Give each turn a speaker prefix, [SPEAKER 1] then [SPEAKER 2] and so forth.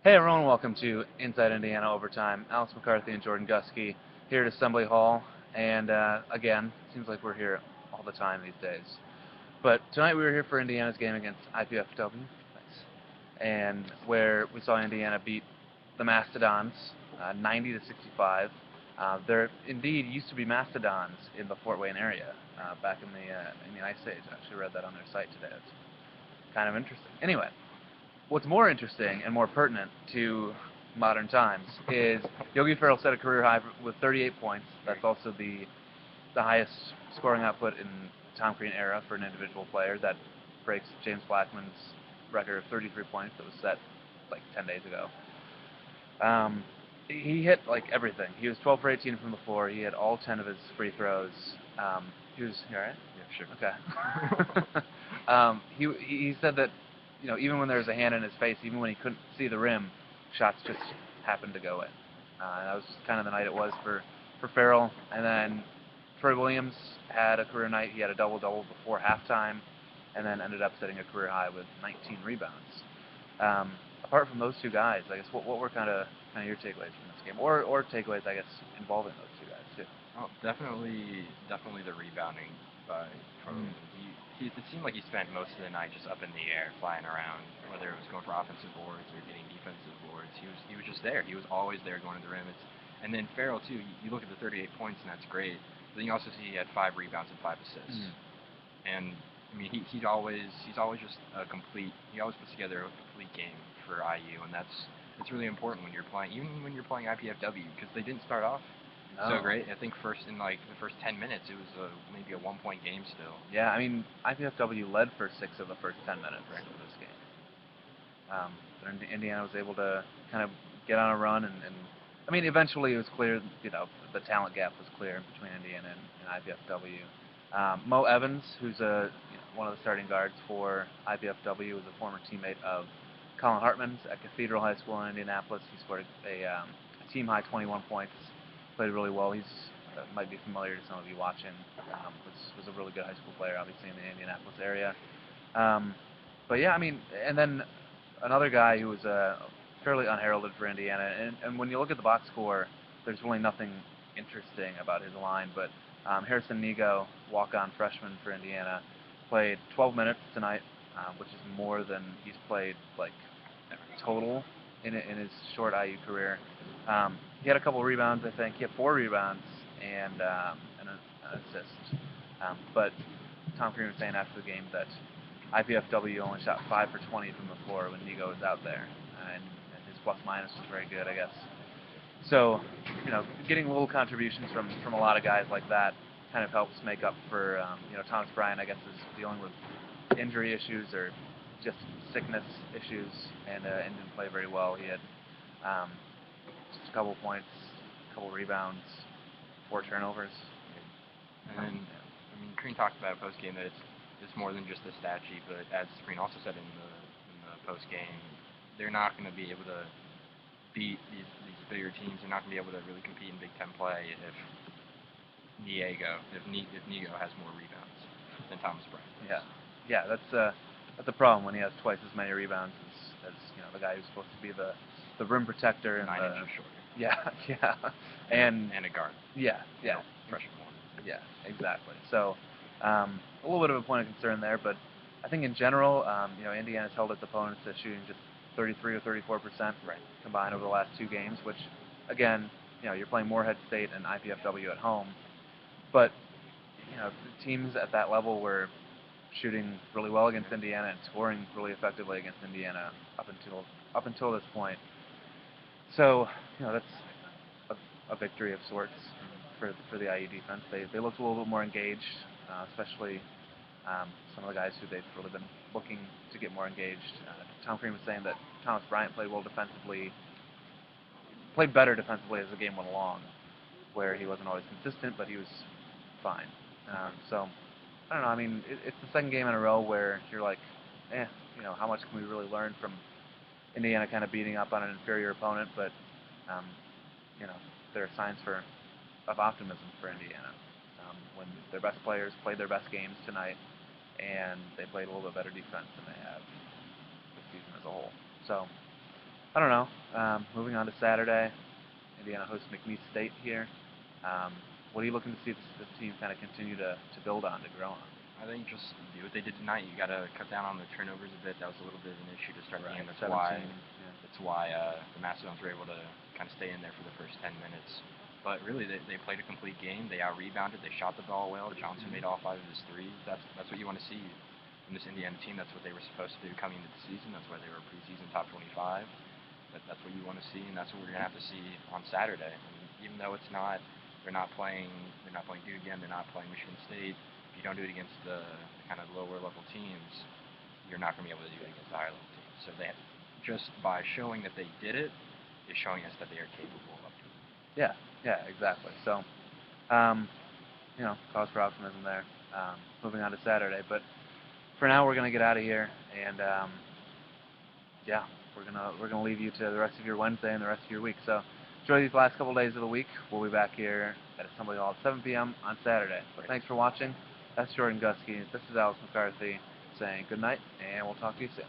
[SPEAKER 1] Hey everyone, welcome to Inside Indiana Overtime. Alex McCarthy and Jordan Gusky here at Assembly Hall, and again, seems like we're here all the time these days. But tonight we were here for Indiana's game against IPFW, nice, and where we saw Indiana beat the Mastodons 90 to 65. There indeed used to be Mastodons in the Fort Wayne area back in the Ice Age. I actually read that on their site today. It's kind of interesting. Anyway, what's more interesting and more pertinent to modern times is Yogi Ferrell set a career high with 38 points. That's also the highest scoring output in Tom Crean era for an individual player. That breaks James Blackman's record of 33 points that was set like 10 days ago. He hit like everything. He was 12 for 18 from the floor. He had all 10 of his free throws. He was you all right?
[SPEAKER 2] Yeah, sure.
[SPEAKER 1] Okay. He said that even when there was a hand in his face, even when he couldn't see the rim, shots just happened to go in. That was kind of the night it was for Farrell. And then Troy Williams had a career night. He had a double-double before halftime, and then ended up setting a career high with 19 rebounds. Apart from those two guys, I guess what were kind of your takeaways from this game, or takeaways I guess involving those two guys too.
[SPEAKER 2] Oh, definitely the rebounding by Troy. It seemed like he spent most of the night just up in the air, flying around, whether it was going for offensive boards or getting defensive boards. He was just there. He was always there going to the rim. And then Farrell too. You look at the 38 points, and that's great. But then you also see he had 5 rebounds and 5 assists. And I mean, he's always just a complete. He always puts together a complete game for IU, and it's really important when you're playing, even when you're playing IPFW, because they didn't start off so great. I think in the first 10 minutes, it was maybe a 1-point game still.
[SPEAKER 1] Yeah, I mean IPFW led for 6 of the first 10 minutes of this game. But Indiana was able to kind of get on a run, and I mean eventually it was clear, the talent gap was clear between Indiana and IPFW. Mo Evans, who's one of the starting guards for IPFW, was a former teammate of Colin Hartman's at Cathedral High School in Indianapolis. He scored a team high 21 points. Played really well. He's might be familiar to some of you watching. Was a really good high school player, obviously in the Indianapolis area. But yeah, I mean, and then another guy who was fairly unheralded for Indiana. And when you look at the box score, there's really nothing interesting about his line. But Harrison Nego, walk-on freshman for Indiana, played 12 minutes tonight, which is more than he's played like total in his short IU career. He had a couple rebounds, I think. He had 4 rebounds and an assist. But Tom Crean was saying after the game that IPFW only shot 5 for 20 from the floor when Nego was out there, and his plus-minus was very good, I guess. So, getting little contributions from a lot of guys like that kind of helps make up for, Thomas Bryant, I guess, is dealing with injury issues or just sickness issues, and didn't play very well. He had just a couple points, a couple rebounds, 4 turnovers.
[SPEAKER 2] And I mean, Crean talked about post game that it's more than just the stat sheet, but as Crean also said in the post game, they're not going to be able to beat these bigger teams. They're not going to be able to really compete in Big Ten play if Nego has more rebounds than Thomas Bryant.
[SPEAKER 1] Yeah, that's a problem when he has twice as many rebounds as the guy who's supposed to be the rim protector and
[SPEAKER 2] 9 inches shorter.
[SPEAKER 1] Yeah, and
[SPEAKER 2] a guard.
[SPEAKER 1] Yeah.
[SPEAKER 2] Freshman one.
[SPEAKER 1] Yeah, exactly. So a little bit of a point of concern there, but I think in general, Indiana's held its opponents to shooting just 33 or 34% combined over the last 2 games, which again, you're playing Morehead State and IPFW at home, but teams at that level were shooting really well against Indiana and scoring really effectively against Indiana up until this point. So that's a victory of sorts for the IU defense. They looked a little bit more engaged, especially some of the guys who they've really been looking to get more engaged. Tom Crean was saying that Thomas Bryant played well defensively, played better defensively as the game went along, where he wasn't always consistent, but he was fine. So I don't know. I mean, it's the second game in a row where you're like, how much can we really learn from Indiana kind of beating up on an inferior opponent? But there are signs of optimism for Indiana when their best players played their best games tonight, and they played a little bit better defense than they have this season as a whole. So I don't know. Moving on to Saturday, Indiana hosts McNeese State here. What are you looking to see this team kind of continue to build on, to grow on?
[SPEAKER 2] I think just do what they did tonight. You got to cut down on the turnovers a bit. That was a little bit of an issue to start the game. That's
[SPEAKER 1] 17,
[SPEAKER 2] why
[SPEAKER 1] yeah.
[SPEAKER 2] the Macedons were able to kind of stay in there for the first 10 minutes. But really, they played a complete game. They out-rebounded. They shot the ball well. Johnson made all 5 of his threes. That's what you want to see in this Indiana team. That's what they were supposed to do coming into the season. That's why they were preseason top 25. That's what you want to see, and that's what we're gonna have to see on Saturday. I mean, even though they're not playing Duke again. They're not playing Michigan State. If you don't do it against the kind of lower level teams, you're not gonna be able to do it against the higher level teams. So just by showing that they did it, is showing us that they are capable of doing it.
[SPEAKER 1] Yeah, exactly. So, cause for optimism there. Moving on to Saturday, but for now we're gonna get out of here, and yeah, we're gonna leave you to the rest of your Wednesday and the rest of your week. So enjoy these last couple days of the week. We'll be back here at Assembly Hall at 7 p.m. on Saturday. But thanks for watching. That's Jordan Gusky. This is Alex McCarthy saying good night, and we'll talk to you soon.